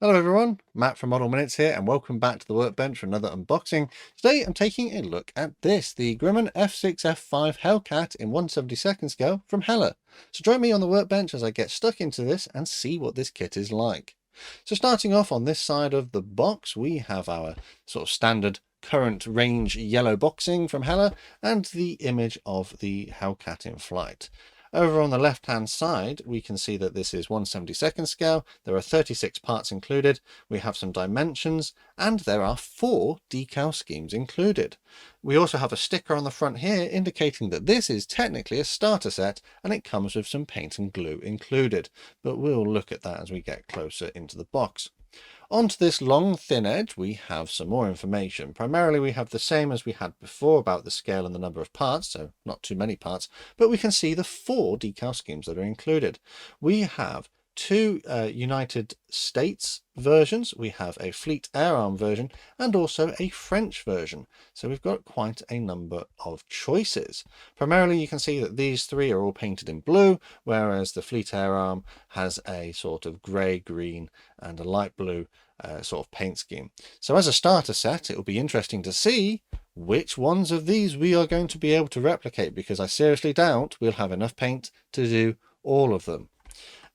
Hello everyone, Matt from Model Minutes here and welcome back to the workbench for another unboxing. Today I'm taking a look at this, the Grumman F6F-5 Hellcat in 1/72 scale from Hella. So join me on the workbench as I get stuck into this and see what this kit is like. So starting off on this side of the box, we have our sort of standard current range yellow boxing from Hella and the image of the Hellcat in flight. Over on the left hand side we can see that this is 1/72 scale, there are 36 parts included, we have some dimensions, and there are 4 decal schemes included. We also have a sticker on the front here indicating that this is technically a starter set and it comes with some paint and glue included, but we'll look at that as we get closer into the box. Onto this long thin edge we have some more information. Primarily we have the same as we had before about the scale and the number of parts, so not too many parts, but we can see the 4 decal schemes that are included. We have 2 United States versions, we have a Fleet Air Arm version and also a French version, so we've got quite a number of choices. Primarily you can see that these 3 are all painted in blue, whereas the Fleet Air Arm has a sort of grey, green and a light blue sort of paint scheme. So as a starter set it will be interesting to see which ones of these we are going to be able to replicate, because I seriously doubt we'll have enough paint to do all of them.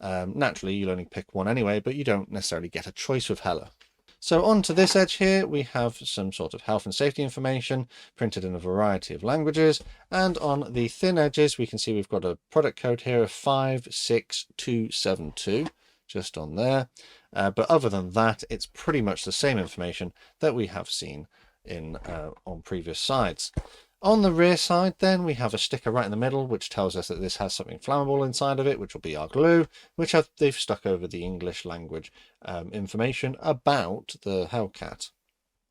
Naturally you'll only pick one anyway, but you don't necessarily get a choice with Hella. So onto this edge here we have some sort of health and safety information printed in a variety of languages, and on the thin edges we can see we've got a product code here of 56272 just on there, but other than that it's pretty much the same information that we have seen in on previous sides. On the rear side then we have a sticker right in the middle which tells us that this has something flammable inside of it, which will be our glue, which they've stuck over the English language information about the Hellcat.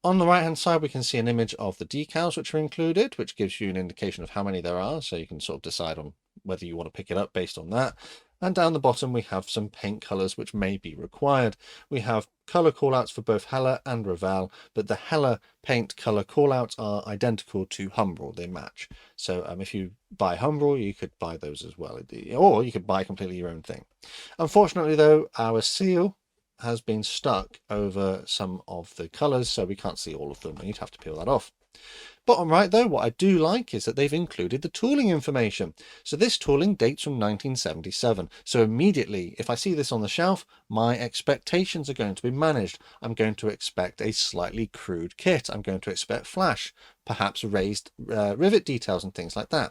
On the right hand side we can see an image of the decals which are included, which gives you an indication of how many there are, so you can sort of decide on whether you want to pick it up based on that. And down the bottom we have some paint colours which may be required. We have colour callouts for both Hella and Revell, but the Hella paint colour callouts are identical to Humbrol, they match. So if you buy Humbrol you could buy those as well, or you could buy completely your own thing. Unfortunately though, our seal has been stuck over some of the colours, so we can't see all of them and you'd have to peel that off. Bottom right though, what I do like is that they've included the tooling information. So this tooling dates from 1977. So immediately, if I see this on the shelf, my expectations are going to be managed. I'm going to expect a slightly crude kit. I'm going to expect flash, perhaps raised rivet details and things like that.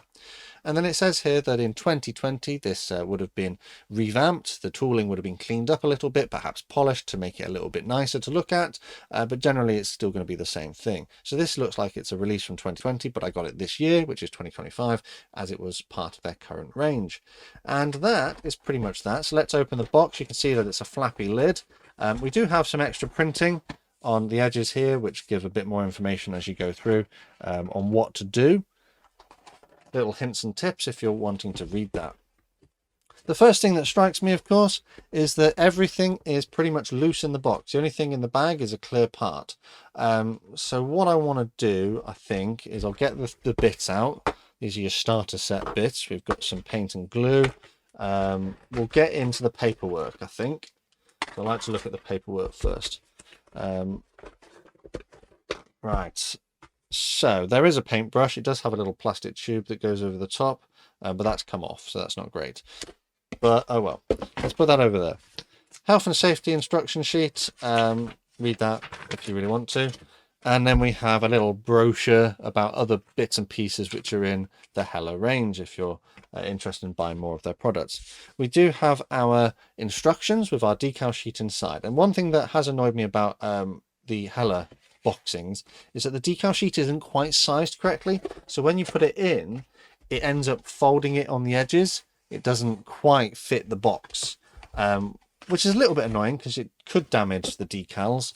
And then it says here that in 2020 this would have been revamped, the tooling would have been cleaned up a little bit, perhaps polished to make it a little bit nicer to look at, but generally it's still going to be the same thing. So this looks like it's a release from 2020, but I got it this year, which is 2025, as it was part of their current range. And that is pretty much that. So let's open the box. You can see that it's a flappy lid. We do have some extra printing on the edges here, which give a bit more information as you go through on what to do. Little hints and tips if you're wanting to read that. The first thing that strikes me, of course, is that everything is pretty much loose in the box. The only thing in the bag is a clear part. So what I want to do, I think, is I'll get the bits out. These are your starter set bits. We've got some paint and glue. We'll get into the paperwork, I think. So I like to look at the paperwork first. Right. So there is a paintbrush. It does have a little plastic tube that goes over the top, but that's come off, so that's not great. But oh well, let's put that over there. Health and safety instruction sheet. Read that if you really want to. And then we have a little brochure about other bits and pieces which are in the Hella range if you're interested in buying more of their products. We do have our instructions with our decal sheet inside. And one thing that has annoyed me about the Hella boxings is that the decal sheet isn't quite sized correctly, so when you put it in it ends up folding it on the edges. It doesn't quite fit the box, which is a little bit annoying because it could damage the decals.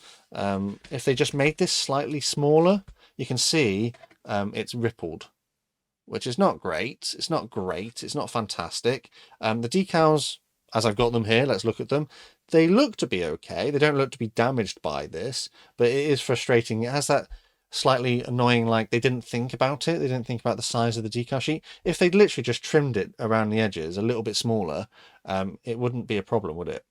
If they just made this slightly smaller, you can see it's rippled, which is not great. It's not great, it's not fantastic. The decals, as I've got them here, let's look at them. They look to be okay. They don't look to be damaged by this, but it is frustrating. It has that slightly annoying, like they didn't think about it. They didn't think about the size of the decal sheet. If they'd literally just trimmed it around the edges a little bit smaller, it wouldn't be a problem, would it?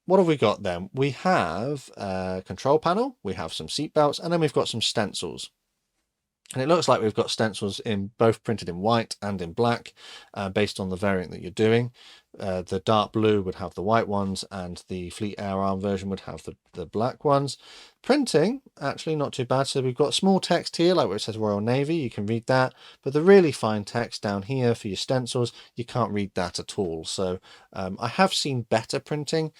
what have we got then? We have a control panel, we have some seat belts, and then we've got some stencils. And it looks like we've got stencils in both printed in white and in black, based on the variant that you're doing. The dark blue would have the white ones, and the Fleet Air Arm version would have the black ones. Printing, actually not too bad. So we've got small text here, like where it says Royal Navy, you can read that. But the really fine text down here for your stencils, you can't read that at all. So I have seen better printing.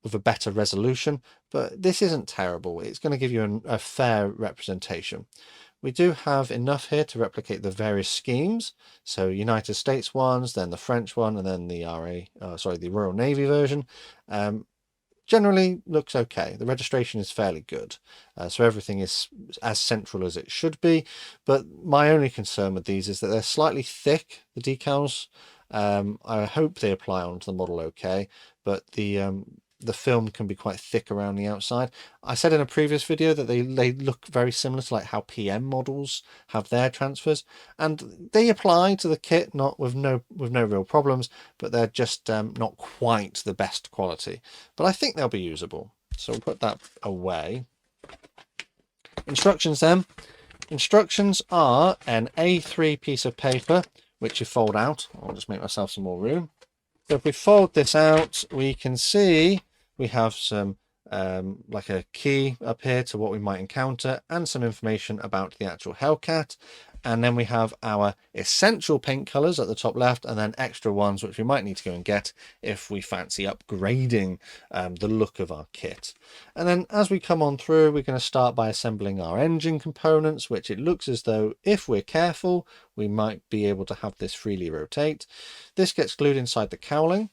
With a better resolution, but this isn't terrible. It's going to give you a fair representation. We do have enough here to replicate the various schemes. So United States ones, then the French one, and then the the Royal Navy version. Generally looks okay. The registration is fairly good. So everything is as central as it should be. But my only concern with these is that they're slightly thick, the decals. I hope they apply onto the model okay, but the film can be quite thick around the outside. I said in a previous video that they look very similar to like how PM models have their transfers, and they apply to the kit, not with no real problems, but they're just not quite the best quality. But I think they'll be usable, so we'll put that away. Instructions then. Instructions are an A3 piece of paper which you fold out. I'll just make myself some more room. So if we fold this out, we can see we have some like a key up here to what we might encounter, and some information about the actual Hellcat. And then we have our essential paint colors at the top left, and then extra ones which we might need to go and get if we fancy upgrading the look of our kit. And then as we come on through, we're going to start by assembling our engine components, which it looks as though if we're careful we might be able to have this freely rotate. This gets glued inside the cowling.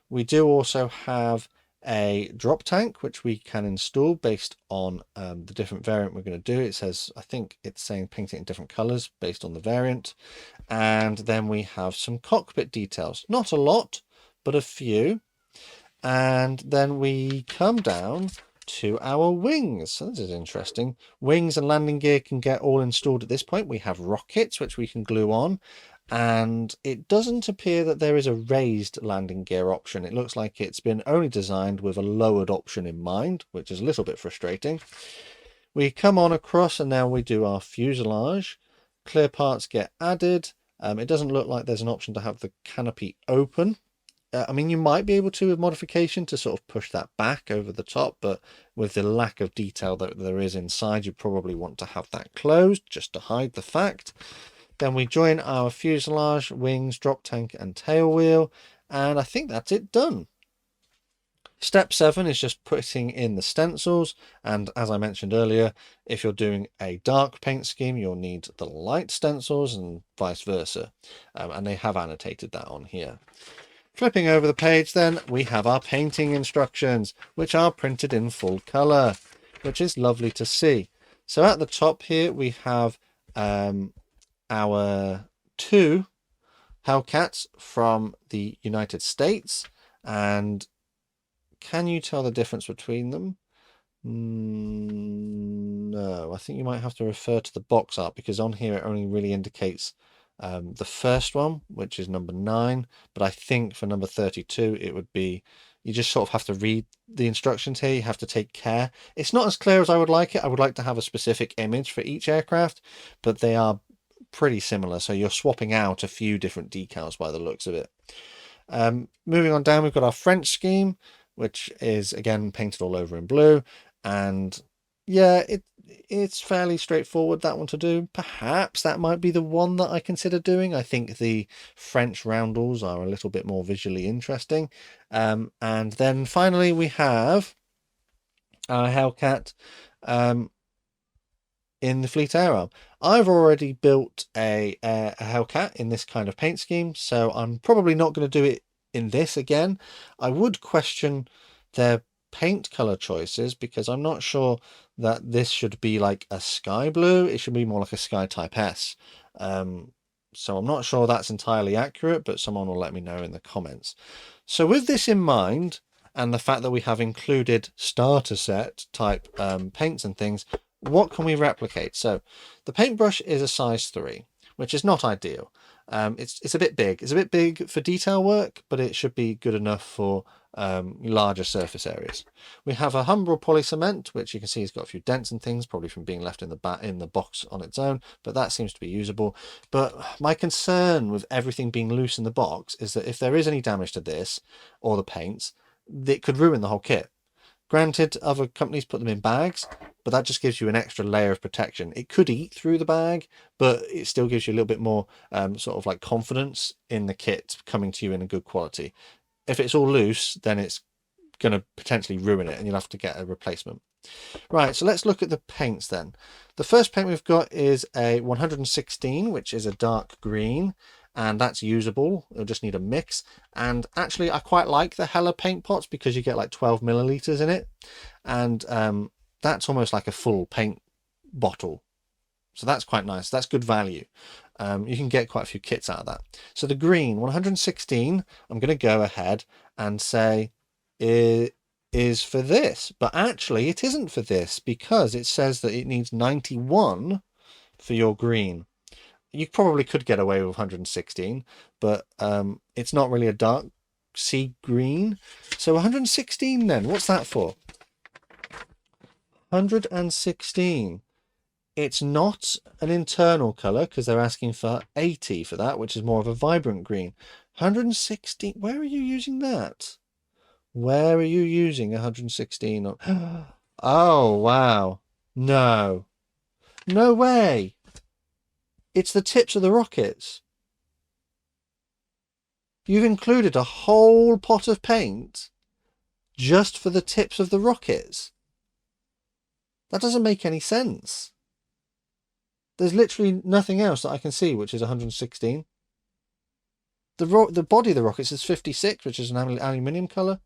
We do also have a drop tank which we can install based on the different variant we're going to do. It says, I think it's saying paint it in different colors based on the variant. And then we have some cockpit details, not a lot but a few. And then we come down to our wings. So this is interesting. Wings and landing gear can get all installed at this point. We have rockets which we can glue on, and it doesn't appear that there is a raised landing gear option. It looks like it's been only designed with a lowered option in mind, which is a little bit frustrating. We come on across and now we do our fuselage. Clear parts get added. It doesn't look like there's an option to have the canopy open. I mean, you might be able to with modification to sort of push that back over the top, but with the lack of detail that there is inside, you probably want to have that closed just to hide the fact. Then we join our fuselage, wings, drop tank and tail wheel, and I think that's it done. Step 7 is just putting in the stencils, and as I mentioned earlier, if you're doing a dark paint scheme, you'll need the light stencils and vice versa, and they have annotated that on here. Flipping over the page then, we have our painting instructions, which are printed in full colour, which is lovely to see. So at the top here we have our 2 Hellcats from the United States, and can you tell the difference between them? No, I think you might have to refer to the box art, because on here it only really indicates the first one, which is number 9, but I think for number 32 it would be, you just sort of have to read the instructions here. You have to take care. It's not as clear as I would like it. I would like to have a specific image for each aircraft, but they are pretty similar, so you're swapping out a few different decals by the looks of it. Moving on down, we've got our French scheme, which is again painted all over in blue, and yeah, it's fairly straightforward, that one to do. Perhaps that might be the one that I consider doing. I think the French roundels are a little bit more visually interesting. And then finally we have our Hellcat in the Fleet Air Arm. I've already built a Hellcat in this kind of paint scheme, so I'm probably not going to do it in this again. I would question their paint color choices, because I'm not sure that this should be like a sky blue. It should be more like a sky type S. So I'm not sure that's entirely accurate, but someone will let me know in the comments. So with this in mind, and the fact that we have included starter set type paints and things, what can we replicate? So the paintbrush is a size 3, which is not ideal. It's a bit big. It's a bit big for detail work, but it should be good enough for larger surface areas. We have a Humbrol poly cement, which you can see has got a few dents and things, probably from being left in the box on its own, but that seems to be usable. But my concern with everything being loose in the box is that if there is any damage to this or the paints, it could ruin the whole kit. Granted, other companies put them in bags, but that just gives you an extra layer of protection. It could eat through the bag, but it still gives you a little bit more sort of like confidence in the kit coming to you in a good quality. If it's all loose, then it's going to potentially ruin it and you'll have to get a replacement. Right, so let's look at the paints then. The first paint we've got is a 116, which is a dark green, and that's usable. It'll just need a mix. And actually, I quite like the Hella paint pots because you get like 12 milliliters in it, and that's almost like a full paint bottle. So that's quite nice. That's good value. You can get quite a few kits out of that. So the green 116, I'm going to go ahead and say it is for this, but actually it isn't for this because it says that it needs 91 for your green. You probably could get away with 116, but it's not really a dark sea green. So 116 then, what's that for? 116. It's not an internal colour because they're asking for 80 for that, which is more of a vibrant green. 116, where are you using that? Where are you using 116? Oh, wow. No. No way. It's the tips of the rockets. You've included a whole pot of paint just for the tips of the rockets. That doesn't make any sense. There's literally nothing else that I can see which is 116. The body of the rockets is 56, which is an aluminium colour.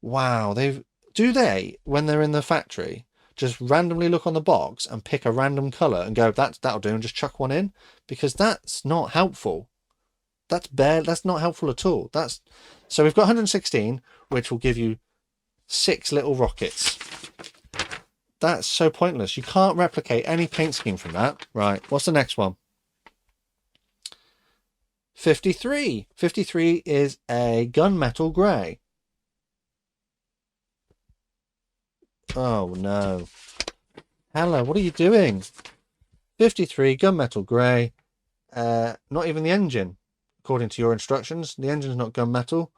Wow, do they, when they're in the factory, just randomly look on the box and pick a random colour and go, that'll do, and just chuck one in? Because that's not helpful. That's not helpful at all. So we've got 116, which will give you 6 little rockets. That's so pointless. You can't replicate any paint scheme from that. Right, what's the next one? 53. 53 is a gunmetal grey. Oh no. Hello, what are you doing? 53 gunmetal grey. Not even the engine, according to your instructions. The engine's not gunmetal.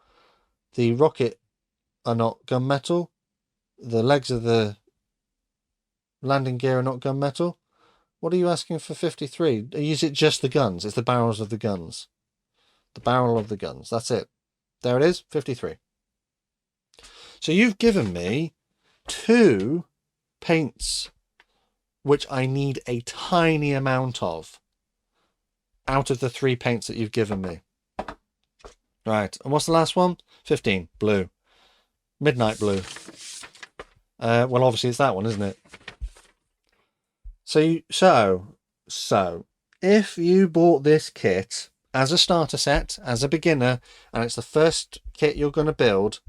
The rocket are not gunmetal. The legs of the landing gear are not gunmetal. What are you asking for 53? Is it just the guns? It's the barrels of the guns. The barrel of the guns. That's it. There it is, 53. So you've given me 2 paints which I need a tiny amount of out of the 3 paints that you've given me. Right, and what's the last one? 15, blue. Midnight blue. Well, obviously it's that one, isn't it? So if you bought this kit as a starter set, as a beginner, and it's the first kit you're going to build,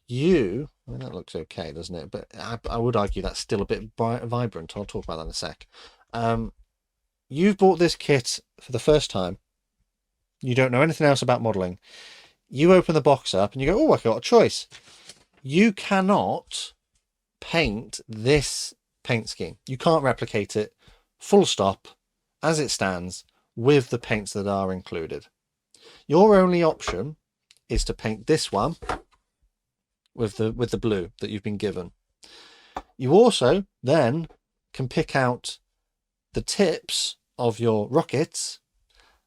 that looks okay, doesn't it? But I would argue that's still a bit vibrant. I'll talk about that in a sec. You've bought this kit for the first time. You don't know anything else about modelling. You open the box up and you go, oh, I've got a choice. You cannot paint this paint scheme. You can't replicate it full stop as it stands with the paints that are included. Your only option is to paint this one with the blue that you've been given. You also then can pick out the tips of your rockets,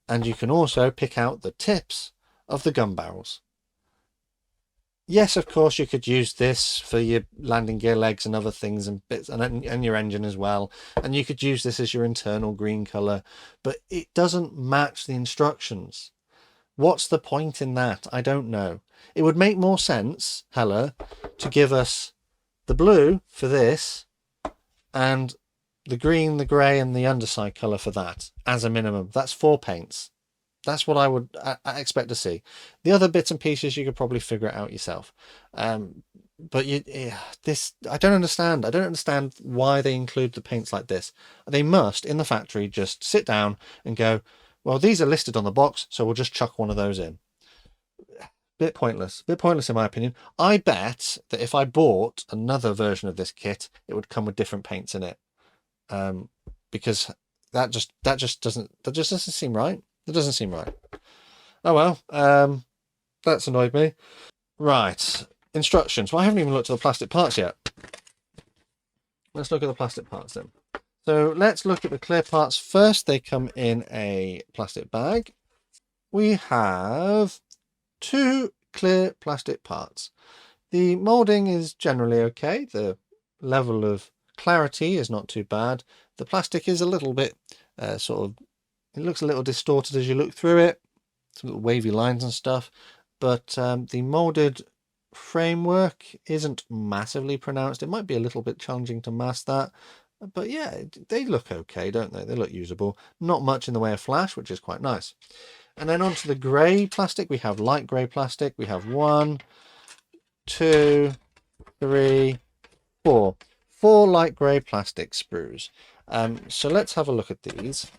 and you can also pick out the tips of the gun barrels. Yes, of course, you could use this for your landing gear legs and other things and bits, and your engine as well. And you could use this as your internal green colour, but it doesn't match the instructions. What's the point in that? I don't know. It would make more sense, Hella, to give us the blue for this and the green, the grey and the underside colour for that as a minimum. That's 4 paints. That's what I would expect to see. The other bits and pieces you could probably figure it out yourself. But I don't understand. I don't understand why they include the paints like this. They must, in the factory, just sit down and go, Well, these are listed on the box, so we'll just chuck one of those in. Bit pointless in my opinion. I bet that if I bought another version of this kit, it would come with different paints in it, because that just doesn't seem right. It doesn't seem right. Oh well, that's annoyed me. Right, instructions. Well, I haven't even looked at the plastic parts yet. Let's look at the plastic parts then. So let's look at the clear parts first. They come in a plastic bag. We have 2 clear plastic parts. The moulding is generally okay. The level of clarity is not too bad. The plastic is a little bit it looks a little distorted as you look through it. Some little wavy lines and stuff. But the moulded framework isn't massively pronounced. It might be a little bit challenging to mask that. But yeah, they look okay, don't they? They look usable. Not much in the way of flash, which is quite nice. And then onto the grey plastic, we have light grey plastic. We have 1, 2, 3, 4. 4 light grey plastic sprues. So let's have a look at these.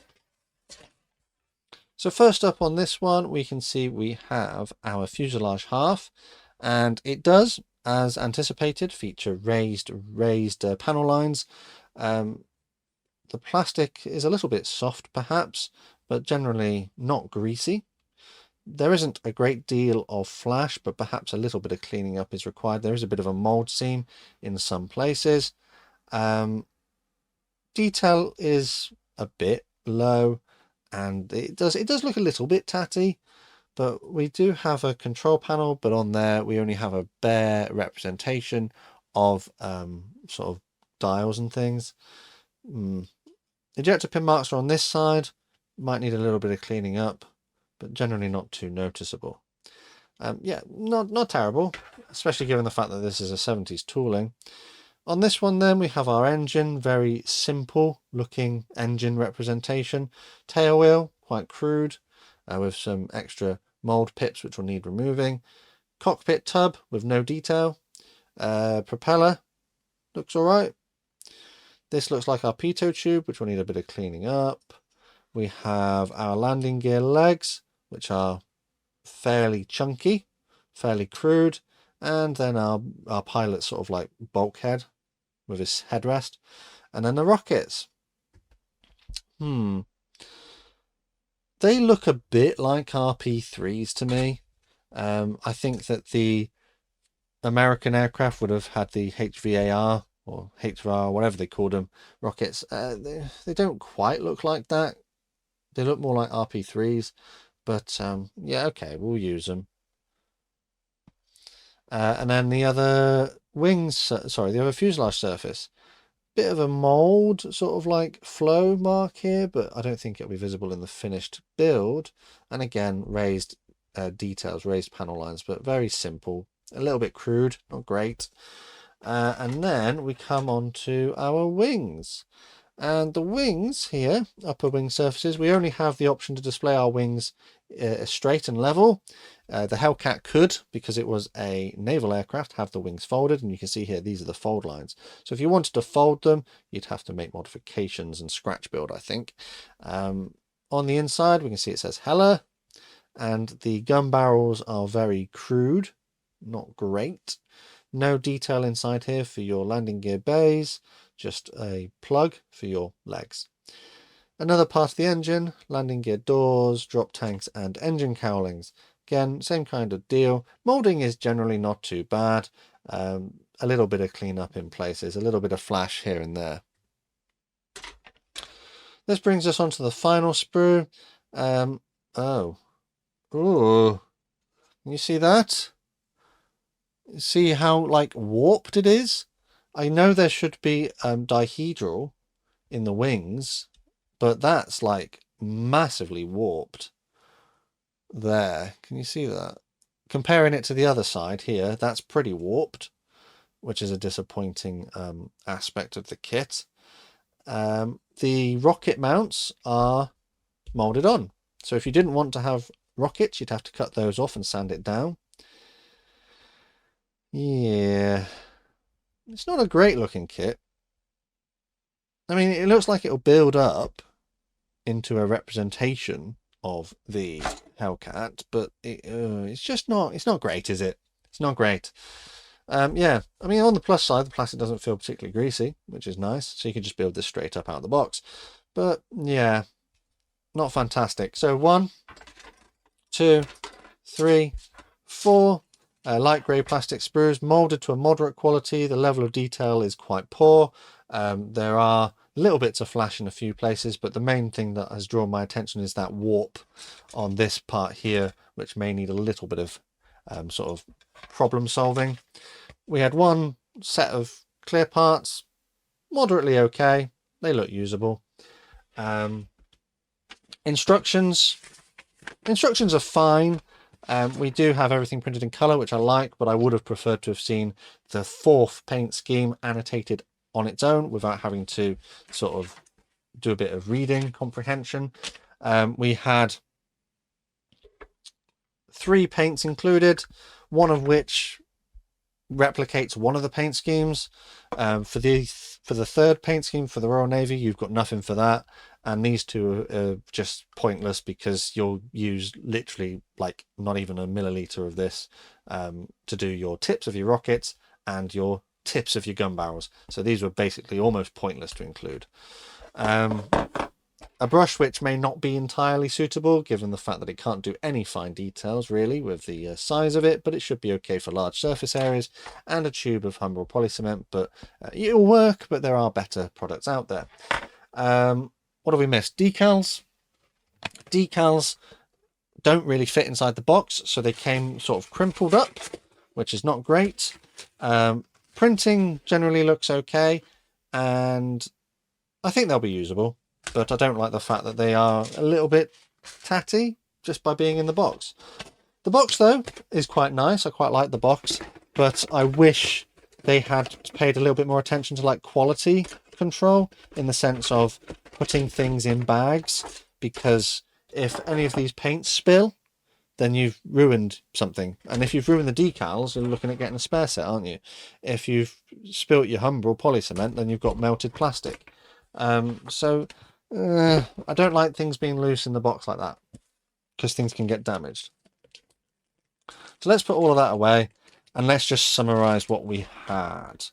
So first up on this one, we can see we have our fuselage half, and it does, as anticipated, feature raised panel lines. The plastic is a little bit soft perhaps, but generally not greasy. There isn't a great deal of flash, but perhaps a little bit of cleaning up is required. There is a bit of a mold seam in some places. Detail is a bit low, and it does look a little bit tatty, but we do have a control panel, but on there we only have a bare representation of sort of dials and things. Ejector pin marks are on this side. Might need a little bit of cleaning up, but generally not too noticeable. Yeah, not terrible, especially given the fact that this is a 70s tooling. On this one then, we have our engine, very simple looking engine representation. Tail wheel, quite crude, with some extra mold pips which will need removing. Cockpit tub with no detail. Propeller, looks alright. This looks like our pitot tube, which will need a bit of cleaning up. We have our landing gear legs, which are fairly chunky, fairly crude. And then our pilot sort of like bulkhead with his headrest. And then the rockets. They look a bit like RP3s to me. I think that the American aircraft would have had the HVAR or HVAR, whatever they called them, rockets. They don't quite look like that. They look more like RP3s, but yeah, okay, we'll use them. And then the other wings, the other fuselage surface, bit of a mold sort of like flow mark here, but I don't think it'll be visible in the finished build. And again, raised details, raised panel lines, but very simple, a little bit crude, not great. And then we come on to our wings. And the wings here, upper wing surfaces, we only have the option to display our wings straight and level. The Hellcat could, because it was a naval aircraft, have the wings folded, and you can see here these are the fold lines. So if you wanted to fold them, you'd have to make modifications and scratch build, I think. On the inside, we can see it says Hella, and the gun barrels are very crude, not great. No detail inside here for your landing gear bays, just a plug for your legs. Another part of the engine, landing gear doors, drop tanks and engine cowlings. Again, same kind of deal. Moulding is generally not too bad. A little bit of cleanup in places, a little bit of flash here and there. This brings us on to the final sprue. Ooh, you see that? See how like warped it is? I know there should be dihedral in the wings, but that's like massively warped there. Can you see that? Comparing it to the other side here, that's pretty warped, which is a disappointing aspect of the kit. The rocket mounts are molded on. So if you didn't want to have rockets, you'd have to cut those off and sand it down. Yeah, it's not a great looking kit. I mean, it looks like it'll build up into a representation of the Hellcat, but it's just not, it's not great, is it? It's not great. Yeah, I mean, on the plus side, the plastic doesn't feel particularly greasy, which is nice. So you can just build this straight up out of the box. But yeah, not fantastic. So 1, 2, 3, 4 light grey plastic sprues, moulded to a moderate quality. The level of detail is quite poor. There are little bits of flash in a few places, but the main thing that has drawn my attention is that warp on this part here, which may need a little bit of sort of problem solving. We had one set of clear parts, moderately okay. They look usable. Instructions are fine. We do have everything printed in colour, which I like, but I would have preferred to have seen the 4th paint scheme annotated on its own without having to sort of do a bit of reading comprehension. We had 3 paints included, one of which replicates one of the paint schemes. For the 3rd paint scheme for the Royal Navy, you've got nothing for that, and these 2 are just pointless because you'll use literally like not even a milliliter of this to do your tips of your rockets and your tips of your gun barrels. So these were basically almost pointless to include. A brush which may not be entirely suitable given the fact that it can't do any fine details really with the size of it, but it should be okay for large surface areas, and a tube of Humbrol polycement, but it'll work, but there are better products out there. What have we missed? Decals. Decals don't really fit inside the box, so they came sort of crimpled up, which is not great. Printing generally looks okay, and I think they'll be usable, but I don't like the fact that they are a little bit tatty just by being in the box. The box though is quite nice. I quite like the box, but I wish they had paid a little bit more attention to like quality control in the sense of putting things in bags, because if any of these paints spill, then you've ruined something. And if you've ruined the decals, you're looking at getting a spare set, aren't you? If you've spilt your Humbrol polycement, then you've got melted plastic. So I don't like things being loose in the box like that, because things can get damaged. So let's put all of that away, and let's just summarize what we had.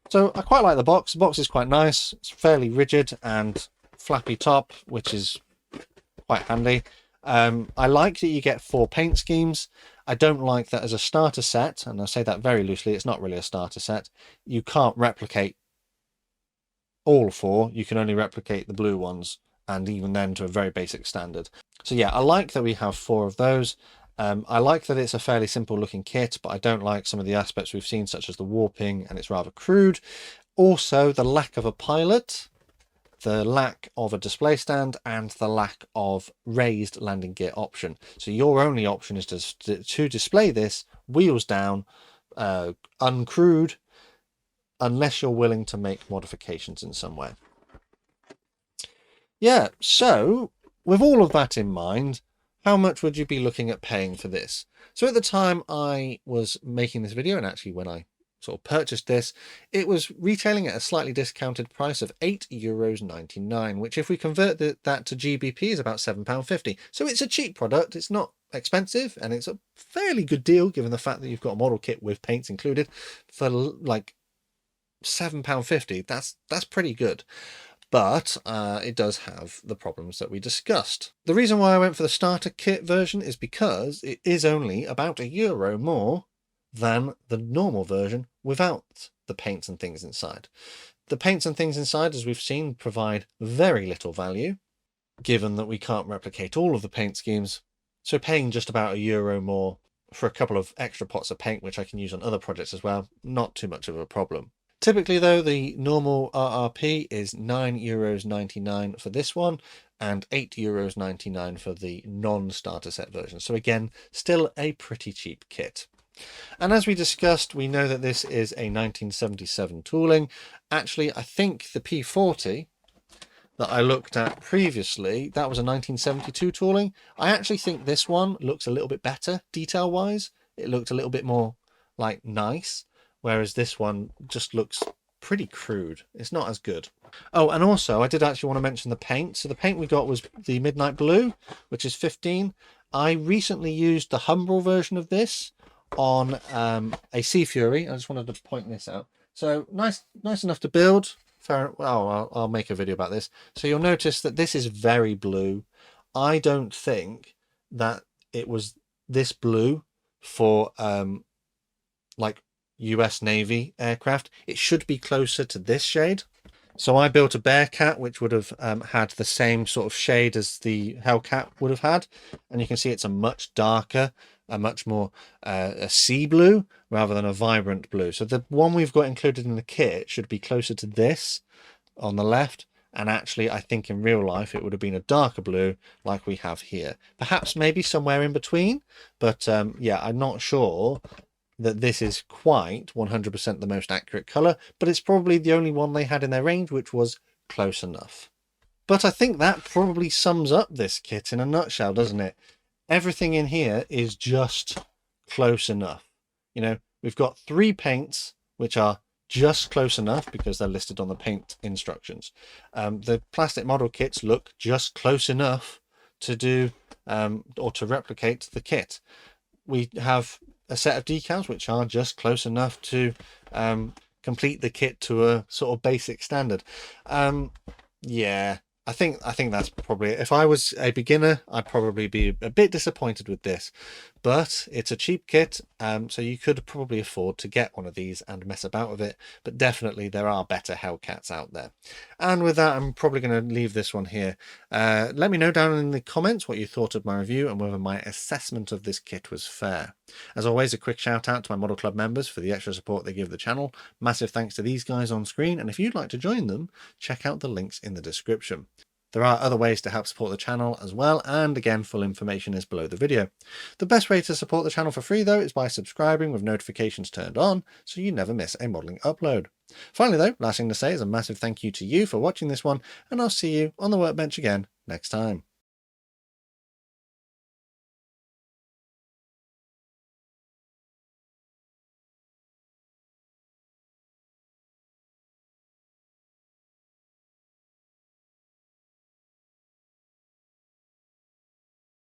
So I quite like the box. The box is quite nice. It's fairly rigid and flappy top, which is quite handy. I like that you get 4 paint schemes. I don't like that as a starter set, and I say that very loosely, it's not really a starter set. You can't replicate all 4, you can only replicate the blue ones, and even then to a very basic standard. So yeah, I like that we have 4 of those. I like that it's a fairly simple looking kit, but I don't like some of the aspects we've seen, such as the warping, and it's rather crude. Also, the lack of a pilot, the lack of a display stand, and the lack of raised landing gear option. So your only option is to display this wheels down, uncrewed, unless you're willing to make modifications in some way. Yeah, so with all of that in mind, how much would you be looking at paying for this? So at the time I was making this video, and actually when I sort of purchased this, it was retailing at a slightly discounted price of €8.99, which if we convert that to GBP is about £7.50. So it's a cheap product, it's not expensive, and it's a fairly good deal given the fact that you've got a model kit with paints included for like £7.50. That's pretty good. But it does have the problems that we discussed. The reason why I went for the starter kit version is because it is only about €1 more than the normal version without the paints and things inside. The paints and things inside, as we've seen, provide very little value, given that we can't replicate all of the paint schemes. So paying just about €1 more for a couple of extra pots of paint, which I can use on other projects as well, not too much of a problem. Typically though, the normal RRP is €9.99 for this one, and €8.99 for the non-starter set version. So again, still a pretty cheap kit. And as we discussed, we know that this is a 1977 tooling. Actually, I think the P40 that I looked at previously, that was a 1972 tooling. I actually think this one looks a little bit better detail-wise. It looked a little bit more like nice, whereas this one just looks pretty crude. It's not as good. Oh, and also I did actually want to mention the paint. So the paint we got was the Midnight Blue, which is 15. I recently used the Humbrol version of this on a Sea Fury. I just wanted to point this out. So nice enough to build. Fair. Well, I'll make a video about this. So you'll notice that this is very blue. I don't think that it was this blue for like US Navy aircraft. It should be closer to this shade. So I built a Bearcat, which would have had the same sort of shade as the Hellcat would have had. And you can see it's a much darker, a much more a sea blue rather than a vibrant blue. So the one we've got included in the kit should be closer to this on the left. And actually, I think in real life, it would have been a darker blue like we have here. Perhaps maybe somewhere in between. But yeah, I'm not sure that this is quite 100% the most accurate colour, but it's probably the only one they had in their range, which was close enough. But I think that probably sums up this kit in a nutshell, doesn't it? Everything in here is just close enough. You know, we've got 3 paints, which are just close enough because they're listed on the paint instructions. The plastic model kits look just close enough to do or to replicate the kit. We have a set of decals which are just close enough to complete the kit to a sort of basic standard. Yeah, I think that's probably it. If I was a beginner, I'd probably be a bit disappointed with this, but it's a cheap kit, so you could probably afford to get one of these and mess about with it. But definitely there are better Hellcats out there. And with that, I'm probably going to leave this one here. Let me know down in the comments what you thought of my review and whether my assessment of this kit was fair. As always, a quick shout out to my Model Club members for the extra support they give the channel. Massive thanks to these guys on screen, and if you'd like to join them, check out the links in the description. There are other ways to help support the channel as well, and again, full information is below the video. The best way to support the channel for free though is by subscribing with notifications turned on so you never miss a modelling upload. Finally though, last thing to say is a massive thank you to you for watching this one, and I'll see you on the workbench again next time.